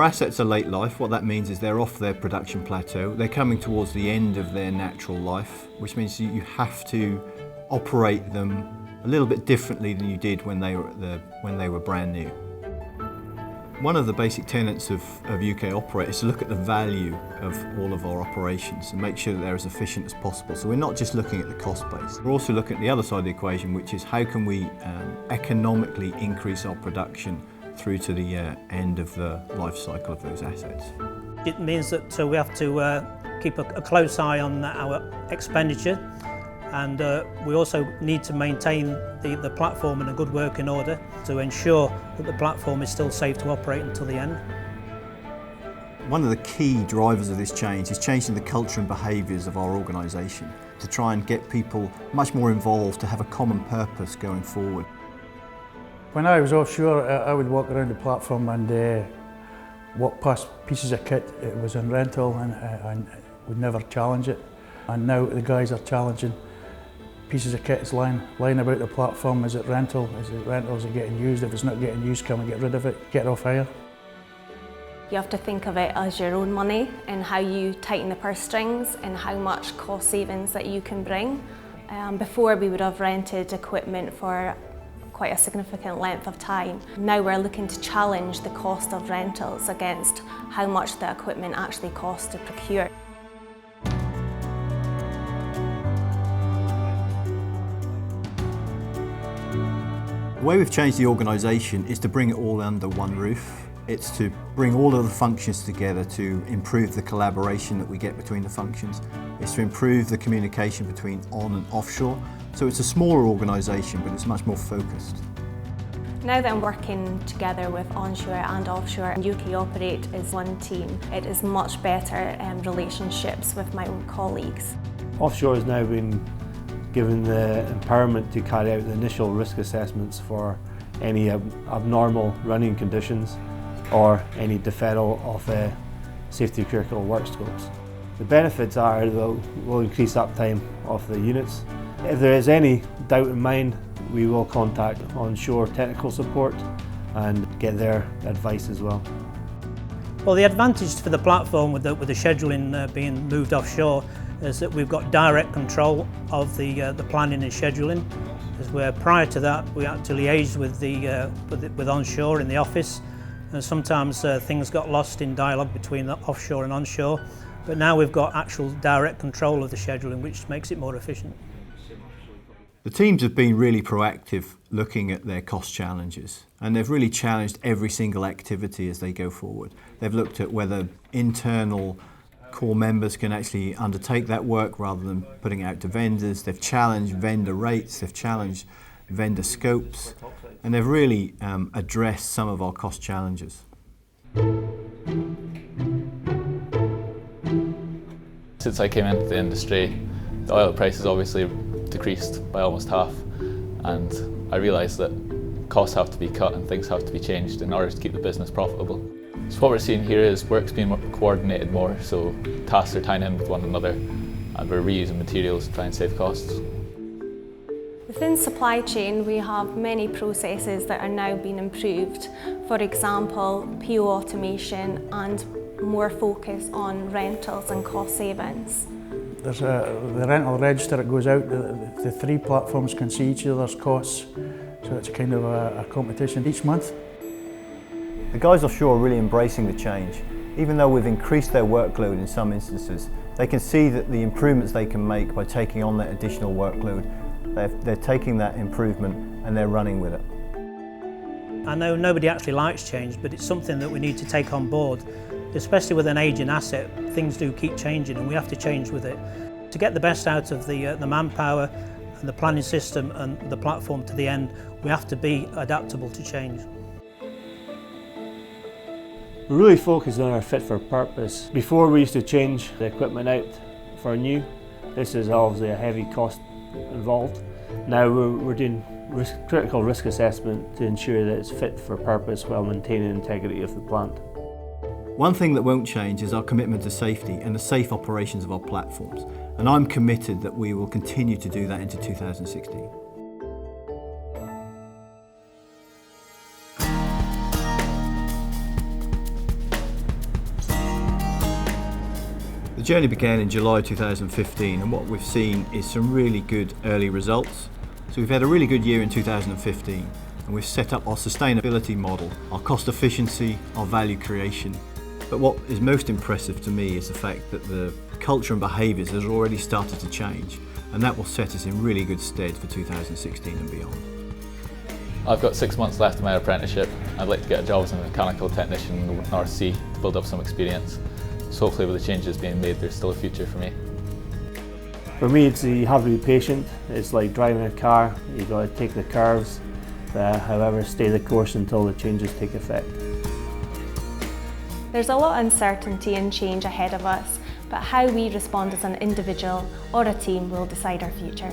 Our assets are late life. What that means is they're off their production plateau. They're coming towards the end of their natural life, which means you have to operate them a little bit differently than you did when they were brand new. One of the basic tenets of UK Operate is to look at the value of all of our operations and make sure that they're as efficient as possible. So we're not just looking at the cost base. We're also looking at the other side of the equation, which is how can we economically increase our production through to the end of the life cycle of those assets. It means that we have to keep a close eye on our expenditure, and we also need to maintain the platform in a good working order to ensure that the platform is still safe to operate until the end. One of the key drivers of this change is changing the culture and behaviours of our organisation to try and get people much more involved, to have a common purpose going forward. When I was offshore, I would walk around the platform and walk past pieces of kit. It was in rental and I would never challenge it. And now the guys are challenging pieces of kit lying about the platform. Is it rental? Is it rental? Is it getting used? If it's not getting used, come and get rid of it, get it off hire. You have to think of it as your own money and how you tighten the purse strings and how much cost savings that you can bring. Before we would have rented equipment for quite a significant length of time. Now we're looking to challenge the cost of rentals against how much the equipment actually costs to procure. The way we've changed the organisation is to bring it all under one roof. It's to bring all of the functions together to improve the collaboration that we get between the functions. It's to improve the communication between on and offshore. So it's a smaller organisation, but it's much more focused. Now that I'm working together with onshore and offshore, UK Operate is one team. It is much better relationships with my own colleagues. Offshore has now been given the empowerment to carry out the initial risk assessments for any abnormal running conditions or any deferral of safety critical work scopes. The benefits are that we'll increase uptime of the units. If there is any doubt in mind, we will contact onshore technical support and get their advice as well. Well, the advantage for the platform with the scheduling being moved offshore is that we've got direct control of the planning and scheduling. As where prior to that, we had to liaise with onshore in the office, and sometimes things got lost in dialogue between the offshore and onshore. But now we've got actual direct control of the scheduling, which makes it more efficient. The teams have been really proactive looking at their cost challenges, and they've really challenged every single activity as they go forward. They've looked at whether internal core members can actually undertake that work rather than putting it out to vendors. They've challenged vendor rates, they've challenged vendor scopes, and they've really addressed some of our cost challenges. Since I came into the industry, the oil price has obviously decreased by almost half, and I realised that costs have to be cut and things have to be changed in order to keep the business profitable. So what we're seeing here is work's being coordinated more, so tasks are tying in with one another and we're reusing materials to try and save costs. Within supply chain, we have many processes that are now being improved. For example, PO automation and more focus on rentals and cost savings. There's the rental register that goes out. The three platforms can see each other's costs, so it's kind of a competition each month. The guys offshore are really embracing the change. Even though we've increased their workload in some instances, they can see that the improvements they can make by taking on that additional workload, they're taking that improvement and they're running with it. I know nobody actually likes change, but it's something that we need to take on board. Especially with an aging asset, things do keep changing and we have to change with it. To get the best out of the manpower and the planning system and the platform to the end, we have to be adaptable to change. We're really focused on our fit for purpose. Before we used to change the equipment out for new. This is obviously a heavy cost involved. Now we're doing critical risk assessment to ensure that it's fit for purpose while maintaining the integrity of the plant. One thing that won't change is our commitment to safety and the safe operations of our platforms, and I'm committed that we will continue to do that into 2016. journey began in July 2015, and what we've seen is some really good early results. So we've had a really good year in 2015, and we've set up our sustainability model, our cost efficiency, our value creation. But what is most impressive to me is the fact that the culture and behaviours has already started to change, and that will set us in really good stead for 2016 and beyond. I've got 6 months left of my apprenticeship. I'd like to get a job as a mechanical technician in the North Sea to build up some experience. So hopefully with the changes being made, there's still a future for me. For me, you have to be patient. It's like driving a car. You've got to take the curves, however, stay the course until the changes take effect. There's a lot of uncertainty and change ahead of us, but how we respond as an individual or a team will decide our future.